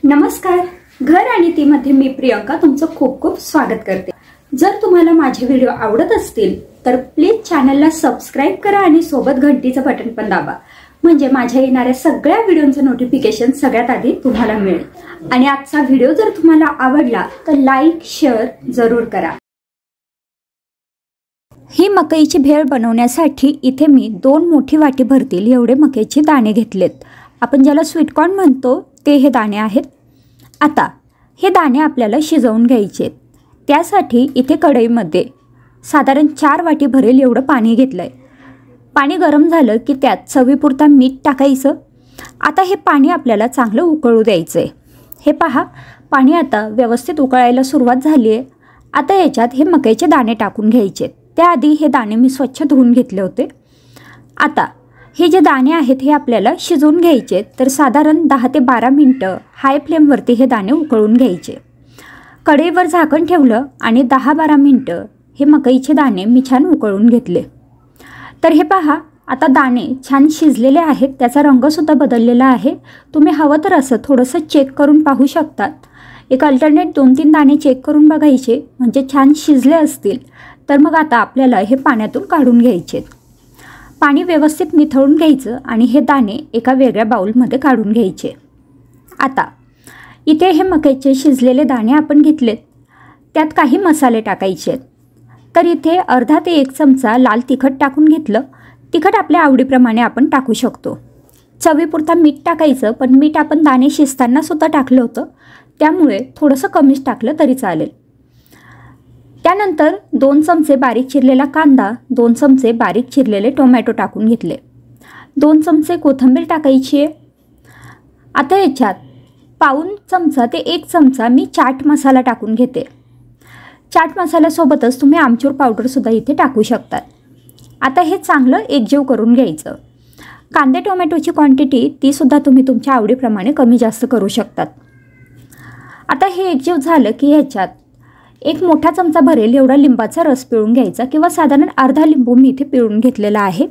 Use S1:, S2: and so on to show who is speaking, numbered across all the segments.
S1: नमस्कार. घर आणि ती मध्ये मी प्रियंका तुमचं खूप खूप स्वागत करते. जर तुम्हाला माझे व्हिडिओ आवडत असतील तर प्लीज चॅनलला सबस्क्राइब करा आणि सोबत घंटीचं बटन पण दाबा, म्हणजे माझ्या येणाऱ्या सगळ्या व्हिडिओचं नोटिफिकेशन सगळ्यात आधी तुम्हाला मिळेल. आणि आजचा व्हिडिओ जर तुम्हाला आवडला तर लाईक शेअर जरूर करा. ही मकईची भेळ बनवण्यासाठी इथे मी 2 मोठी वाटी भरतील एवढे मकईचे दाणे घेतलेत. आपण ज्याला स्वीट कॉर्न म्हणतो ते हे दाणे आहेत. आता हे दाणे आपल्याला शिजवून घ्यायचे. त्यासाठी इथे कढईमध्ये साधारण 4 वाटी भरेल एवढं पाणी घेतलंय. पाणी गरम झालं की त्यात चवीपुरता मीठ टाकायचं. आता हे पाणी आपल्याला चांगलं उकळू द्यायचं आहे. हे पहा, पाणी आता व्यवस्थित उकळायला सुरुवात झाली आहे. आता याच्यात हे मकईचे दाणे टाकून घ्यायचे. त्याआधी हे दाणे मी स्वच्छ धुवून घेतले होते. आता हे जे दाणे आहेत हे आपल्याला शिजवून घ्यायचे. तर साधारण 10 ते 12 मिनटं हाय फ्लेमवरती हे दाणे उकळून घ्यायचे. कढईवर झाकण ठेवलं आणि 10-12 मिनटं हे मकईचे दाणे मी छान उकळून घेतले. तर हे पहा, आता दाणे छान शिजलेले आहेत. त्याचा रंगसुद्धा बदललेला आहे. तुम्ही हवं तर असं थोडंसं चेक करून पाहू शकतात. एक अल्टरनेट 2-3 दाणे चेक करून बघायचे, म्हणजे छान शिजले असतील तर मग आता आपल्याला हे पाण्यातून काढून घ्यायचे. पाणी व्यवस्थित निथळून घ्यायचं आणि हे दाणे एका वेगळ्या बाउलमध्ये काढून घ्यायचे. आता इथे हे मकईचे शिजलेले दाणे आपण घेतलेत. त्यात काही मसाले टाकायचे आहेत. तर इथे अर्धा ते 1 चमचा लाल तिखट टाकून घेतलं. तिखट आपल्या आवडीप्रमाणे आपण टाकू शकतो. चवीपुरता मीठ टाकायचं, पण मीठ आपण दाणे शिजताना सुद्धा टाकलं होतं, त्यामुळे थोडंसं कमीच टाकलं तरी चालेल. त्यानंतर 2 चमचे बारीक चिरलेला कांदा, 2 चमचे बारीक चिरलेले टोमॅटो टाकून घेतले. 2 चमचे कोथिंबीर टाकायची आहे. आता याच्यात पाऊण चमचा ते 1 चमचा मी चाट मसाला टाकून घेते. चाट मसाल्यासोबतच तुम्ही आमचूर पावडरसुद्धा इथे टाकू शकतात. आता हे चांगलं एकजीव करून घ्यायचं. कांदे टोमॅटोची क्वांटिटी तीसुद्धा तुम्ही तुमच्या आवडीप्रमाणे कमी जास्त करू शकतात. आता हे एकजीव झालं की ह्याच्यात 1 मोठा चमचा भरेल एवढा लिंबाचा रस पिळून घ्यायचा, किंवा साधारण अर्धा लिंबू मी इथे पिळून घेतलेला आहे.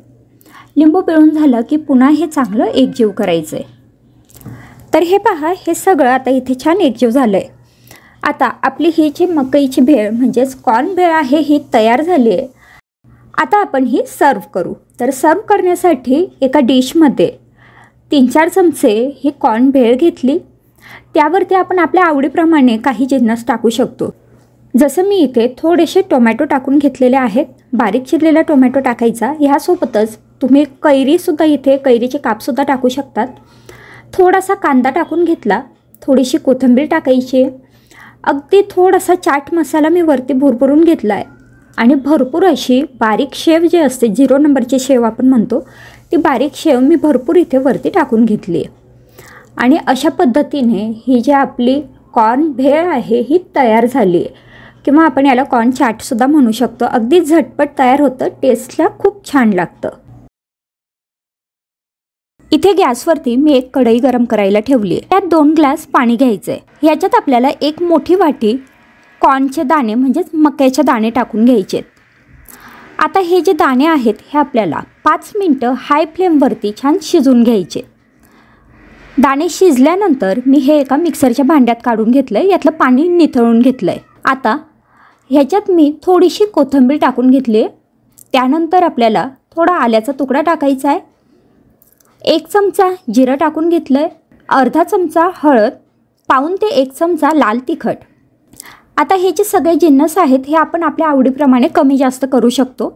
S1: लिंबू पिळून झालं की पुन्हा हे चांगलं एकजीव करायचं आहे. तर हे पहा, हे सगळं आता इथे छान एकजीव झालं आहे. आता आपली ही जी मकईची भेळ म्हणजेच कॉर्न भेळ आहे ही तयार झाली आहे. आता आपण ही सर्व करू. तर सर्व करण्यासाठी एका डिशमध्ये 3-4 चमचे ही कॉर्न भेळ घेतली. त्यावरती आपण आपल्या आवडीप्रमाणे काही जिन्नस टाकू शकतो. जसं मी इथे थोडेसे टोमॅटो टाकून घेतलेले आहेत. बारीक चिरलेला टोमॅटो टाकायचा. ह्यासोबतच तुम्ही कैरीसुद्धा इथे कैरीचे कापसुद्धा टाकू शकतात. थोडासा कांदा टाकून घेतला. थोडीशी कोथिंबीर टाकायची. अगदी थोडासा चाट मसाला मी वरती भरभरून घेतला आहे. आणि भरपूर अशी बारीक शेव जी असते, 0 नंबरची शेव आपण म्हणतो, ती बारीक शेव मी भरपूर इथे वरती टाकून घेतली आहे. आणि अशा पद्धतीने ही जी आपली कॉर्न भेळ आहे ही तयार झाली आहे, किंवा आपण याला कॉर्न चाटसुद्धा म्हणू शकतो. अगदी झटपट तयार होतं. टेस्टला खूप छान लागतं. इथे गॅसवरती मी एक कढई गरम करायला ठेवली आहे. त्यात 2 ग्लास पाणी घ्यायचं आहे. याच्यात आपल्याला 1 मोठी वाटी कॉर्नचे दाणे म्हणजेच मक्याचे दाणे टाकून घ्यायचे. आता हे जे दाणे आहेत हे आपल्याला 5 मिनटं हाय फ्लेमवरती छान शिजवून घ्यायचे. दाणे शिजल्यानंतर मी हे एका मिक्सरच्या भांड्यात काढून घेतलं आहे. यातलं पाणी निथळून घेतलं आहे. आता ह्याच्यात मी थोडीशी कोथिंबीर टाकून घेतली आहे. त्यानंतर आपल्याला थोडा आल्याचा तुकडा टाकायचा आहे. 1 चमचा जिरं टाकून घेतलं आहे. अर्धा चमचा हळद, पाऊण ते 1 चमचा लाल तिखट. आता हे जे सगळे जिन्नस आहेत हे आपण आपल्या आवडीप्रमाणे कमी जास्त करू शकतो.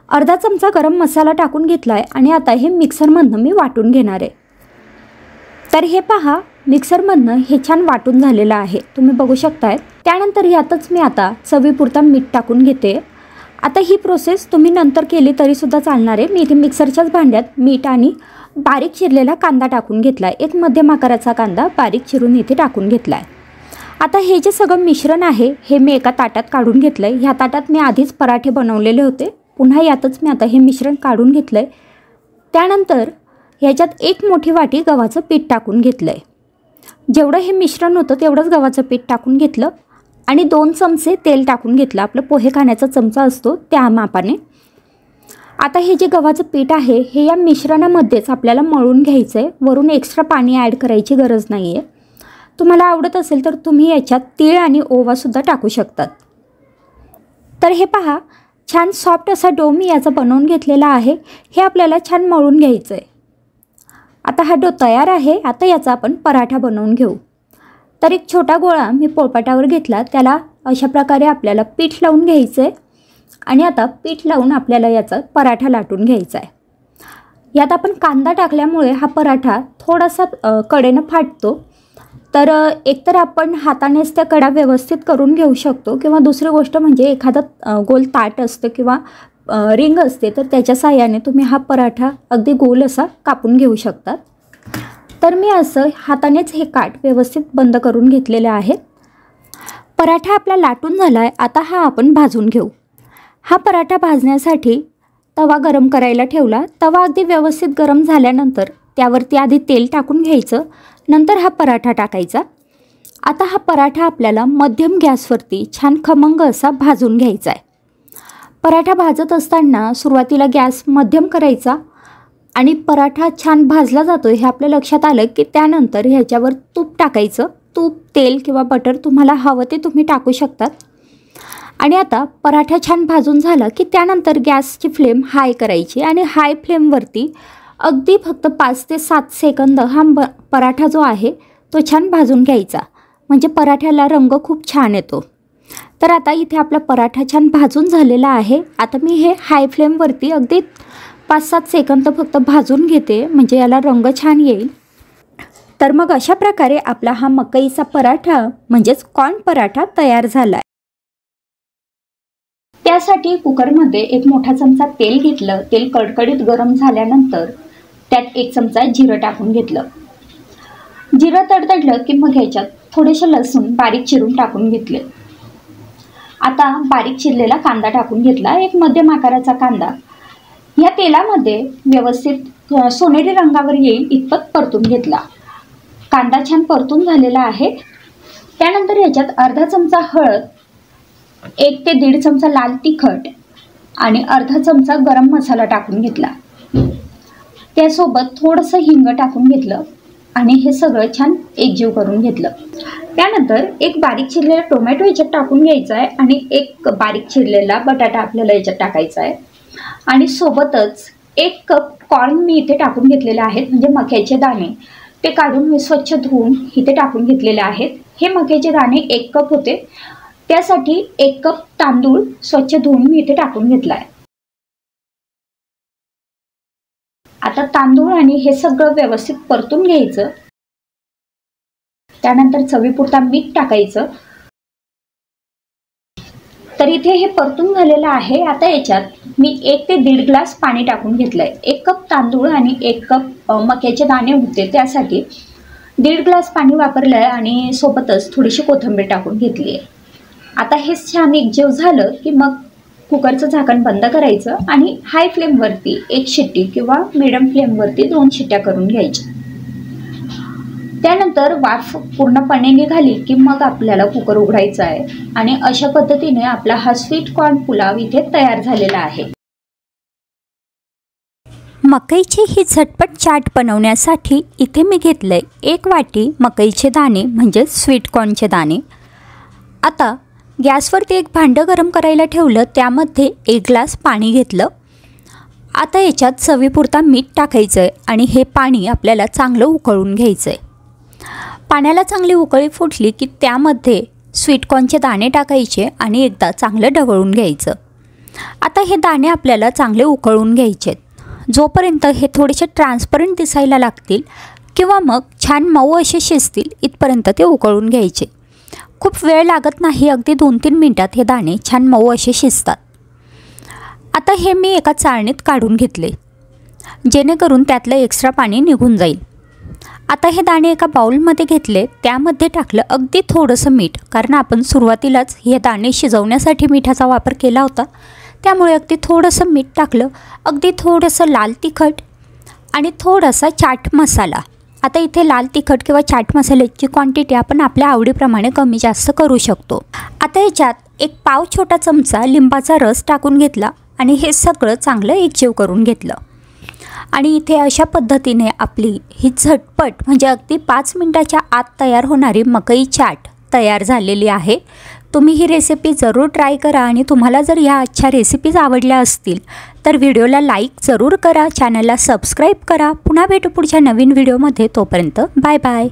S1: अर्धा चमचा गरम मसाला टाकून घेतला आहे. आणि आता हे मिक्सरमधनं मी वाटून घेणार आहे. तर हे पहा, मिक्सरमधनं हे छान वाटून झालेलं आहे, तुम्ही बघू शकताय. त्यानंतर यातच मी आता चवीपुरता मीठ टाकून घेते. आता ही प्रोसेस तुम्ही नंतर केली तरीसुद्धा चालणार आहे. मी इथे मिक्सरच्याच भांड्यात मीठ आणि बारीक चिरलेला कांदा टाकून घेतला आहे. एक मध्यम आकाराचा कांदा बारीक चिरून इथे टाकून घेतला आहे. आता हे जे सगळं मिश्रण आहे हे मी एका ताटात काढून घेतलं आहे. ह्या ताटात मी आधीच पराठे बनवलेले होते. पुन्हा यातच मी आता हे मिश्रण काढून घेतलं आहे. त्यानंतर ह्याच्यात 1 मोठी वाटी गव्हाचं पीठ टाकून घेतलं आहे. जेवढं हे मिश्रण होतं तेवढंच गव्हाचं पीठ टाकून घेतलं. आणि 2 चमचे तेल टाकून घेतलं. आपलं पोहे खाण्याचा चमचा असतो त्या मापाने. आता हे जे गव्हाचं पीठ आहे हे या मिश्रणामध्येच आपल्याला मळून घ्यायचं आहे. वरून एक्स्ट्रा पाणी ॲड करायची गरज नाही आहे. तुम्हाला आवडत असेल तर तुम्ही याच्यात तीळ आणि ओवासुद्धा टाकू शकतात। तर हे पहा, छान सॉफ्ट असा डो मी याचा बनवून घेतलेला आहे। हे आपल्याला छान मळून घ्यायचं आहे। आता हा डो तयार आहे। आता याचा आपण पराठा बनवून घेऊ। तर एक छोटा गोळा मी पोळपाटावर घेतला, त्याला अशा प्रकारे आपल्याला पीठ लावून घ्यायचं आहे आणि आता पीठ लावून आपल्याला याचा पराठा लाटून घ्यायचा आहे। यात आपण कांदा टाकल्यामुळे हा पराठा थोडासा कडेनं फाटतो। तर एकतर आपण हातानेच त्या कडा व्यवस्थित करून घेऊ शकतो किंवा दुसरी गोष्ट म्हणजे एखादं गोल ताट असतं किंवा रिंग असते, तर त्याच्या साहाय्याने तुम्ही हा पराठा अगदी गोल असा कापून घेऊ शकतात। तर मी असं हातानेच हे काठ व्यवस्थित बंद करून घेतलेले आहेत। पराठा आपला लाटून झाला आहे। आता हा आपण भाजून घेऊ। हा पराठा भाजण्यासाठी तवा गरम करायला ठेवला। तवा अगदी व्यवस्थित गरम झाल्यानंतर त्यावरती आधी तेल टाकून घ्यायचं, नंतर हा पराठा टाकायचा। आता हा पराठा आपल्याला मध्यम गॅसवरती छान खमंग असा भाजून घ्यायचा आहे। पराठा भाजत असताना सुरुवातीला गॅस मध्यम करायचा आणि पराठा छान भाजला जातो हे आपल्या लक्षात आलं की त्यानंतर ह्याच्यावर तूप टाकायचं। तूप, तेल किंवा बटर तुम्हाला हवं ते तुम्ही टाकू शकतात। आणि आता पराठा छान भाजून झाला की त्यानंतर गॅसची फ्लेम हाय करायची आणि हाय फ्लेमवरती अगदी फक्त 5 ते 7 सेकंद हा पराठा जो आहे तो छान भाजून घ्यायचा, म्हणजे पराठ्याला रंग खूप छान येतो। तर आता इथे आपला पराठा छान भाजून झालेला आहे। आता मी हे हाय फ्लेमवरती अगदी 5-7 सेकंद फक्त भाजून घेते, म्हणजे याला रंग छान येईल। तर मग अशा प्रकारे आपला हा मकईचा पराठा म्हणजेच कॉर्न पराठा तयार झाला आहे। त्यासाठी कुकरमध्ये एक मोठा चमचा तेल घेतलं। तेल कडकडीत गरम झाल्यानंतर त्यात 1 चमचा जिरं टाकून घेतलं। जिरं तडतडलं की मग ह्याच्यात थोडेसे लसूण बारीक चिरून टाकून घेतले। आता बारीक चिरलेला कांदा टाकून घेतला, एक मध्यम आकाराचा कांदा। या तेलामध्ये व्यवस्थित सोनेरी रंगावर येईल इतपत परतून घेतला। कांदा छान परतून झालेला आहे। त्यानंतर याच्यात अर्धा चमचा हळद, 1 ते 1.5 चमचा लाल तिखट आणि अर्धा चमचा गरम मसाला टाकून घेतला। त्यासोबत थोडंसं हिंग टाकून घेतलं आणि हे सगळं छान एकजीव करून घेतलं। त्यानंतर एक बारीक चिरलेला टोमॅटो याच्यात टाकून घ्यायचा आहे आणि एक बारीक चिरलेला बटाटा आपल्याला याच्यात टाकायचा आहे आणि सोबतच 1 कप कॉर्न मी इथे टाकून घेतलेले आहेत, म्हणजे मक्याचे दाणे। ते काढून मी स्वच्छ धुवून इथे टाकून घेतलेले आहेत। हे मक्याचे दाणे 1 कप होते, त्यासाठी 1 कप तांदूळ स्वच्छ धुवून मी इथे टाकून घेतला आहे। आता तांदूळ आणि हे सगळं व्यवस्थित परतून घ्यायचं। त्यानंतर चवीपुरता मीठ टाकायचं। तर इथे हे परतून झालेलं आहे। आता याच्यात मी 1 ते 1.5 ग्लास पाणी टाकून घेतलंय। 1 कप तांदूळ आणि 1 कप मक्याचे दाणे होते, त्यासाठी 1.5 ग्लास पाणी वापरलंय आणि सोबतच थोडीशी कोथिंबीर टाकून घेतली आहे। आता हे छान एकजीव झालं की मग कुकरचं झाकण बंद करायचं आणि हाय फ्लेमवरती 1 शिट्टी किंवा मीडियम फ्लेमवरती 2 शिट्ट्या करून घ्यायच्या। त्यानंतर वाफ पूर्णपणे निघाली की मग आपल्याला कुकर उघडायचा आहे आणि अशा पद्धतीने आपला हा स्वीट कॉर्न पुलाव इथे तयार झालेला आहे।
S2: मकईची ही झटपट चाट बनवण्यासाठी इथे मी घेतलंय 1 वाटी मकईचे दाणे म्हणजे स्वीट कॉर्नचे दाणे। आता गॅसवरती एक भांडं गरम करायला ठेवलं, त्यामध्ये 1 ग्लास पाणी घेतलं। आता याच्यात चवीपुरता मीठ टाकायचं आहे आणि हे पाणी आपल्याला चांगलं उकळून घ्यायचं आहे। पाण्याला चांगली उकळी फुटली की त्यामध्ये स्वीट कॉर्नचे दाणे टाकायचे आणि एकदा चांगलं ढवळून घ्यायचं। आता हे दाणे आपल्याला चांगले उकळून घ्यायचे आहेत। जोपर्यंत हे थोडेसे ट्रान्सपरंट दिसायला लागतील किंवा मग छान मऊ असे शिजतील इथपर्यंत ते उकळून घ्यायचे। खूप वेळ लागत नाही, अगदी 2-3 मिनिटात हे दाणे छान मऊ असे शिजतात। आता हे मी एका चाळणीत काढून घेतले, जेणेकरून त्यातलं एक्स्ट्रा पाणी निघून जाईल। आता हे दाणे एका बाउलमध्ये घेतले, त्यामध्ये टाकलं अगदी थोडंसं मीठ, कारण आपण सुरुवातीलाच हे दाणे शिजवण्यासाठी मिठाचा वापर केला होता, त्यामुळे अगदी थोडंसं मीठ टाकलं, अगदी थोडंसं लाल तिखट आणि थोडासा चाट मसाला। आता इथे लाल तिखट किंवा चाट मसाल्याची क्वांटिटी आपण आपल्या आवडीप्रमाणे कमी जास्त करू शकतो। आता याच्यात 1 पाव छोटा चमचा लिंबाचा रस टाकून घेतला आणि हे सगळं चांगलं एकजीव करून घेतलं। आणि इथे अशा पद्धतीने आपली ही झटपट म्हणजे अगदी 5 मिनटाच्या आत तयार होणारी मकई चाट तयार झालेली आहे। तुम्ही ही रेसिपी जरूर ट्राय करा आणि तुम्हाला जर ह्या आजच्या रेसिपीज आवडल्या असतील तर व्हिडिओला लाईक जरूर करा, चॅनलला सबस्क्राईब करा। पुन्हा भेटू पुढच्या नवीन व्हिडिओमध्ये, तोपर्यंत बाय बाय।